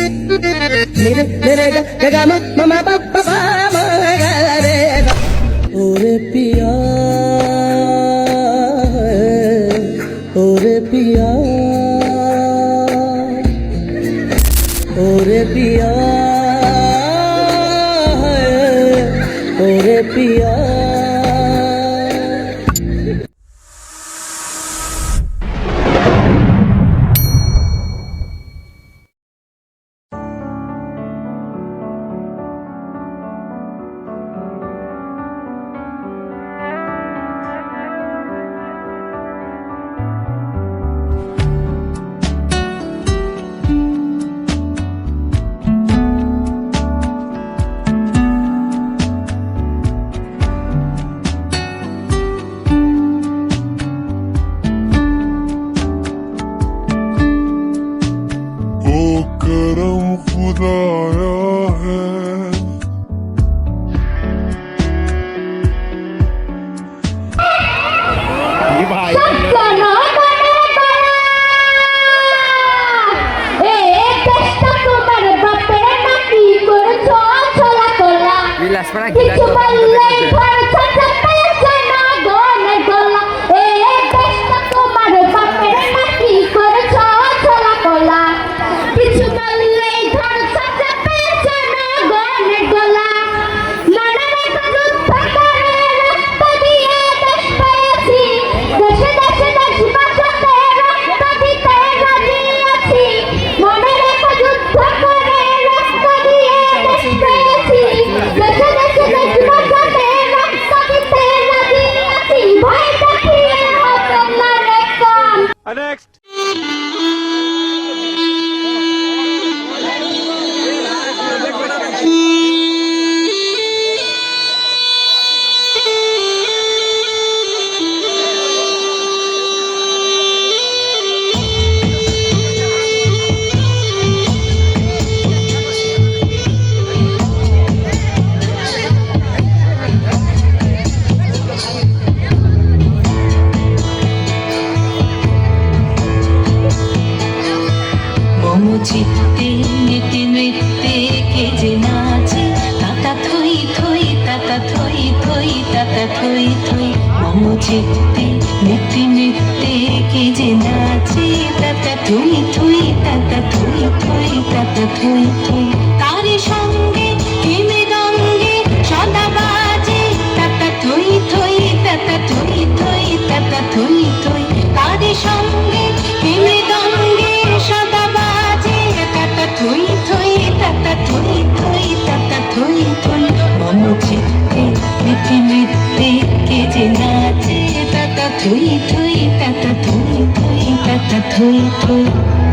रे ग ग म म प प प म ग रे ग ओरे पिया ओरे पिया ओरे पिया ओरे पिया करम खुदाया है Next. চিত্তে নিতে নৃত্যে কে যে নাচে তাতা থই থই তাতা থই থই তাতা থই থই মম চিত্তে নিতে নৃত্যে কে যে নাচে তাতা থই থই তাতা থই থই তাতা থই থই তারি সঙ্গে হিমে গঙ্গে সদা বাজে তাতা থই থই তাতা থই থই তাতা থই থই তারি সঙ্গে হিমে গঙ্গে সদা থই থই তাতা থই থই তাতা থই থই মন চিত্তে নিতে নৃত্যে কে যে নাচে তাতা থই থই তাতা থই থই তাতা থই থই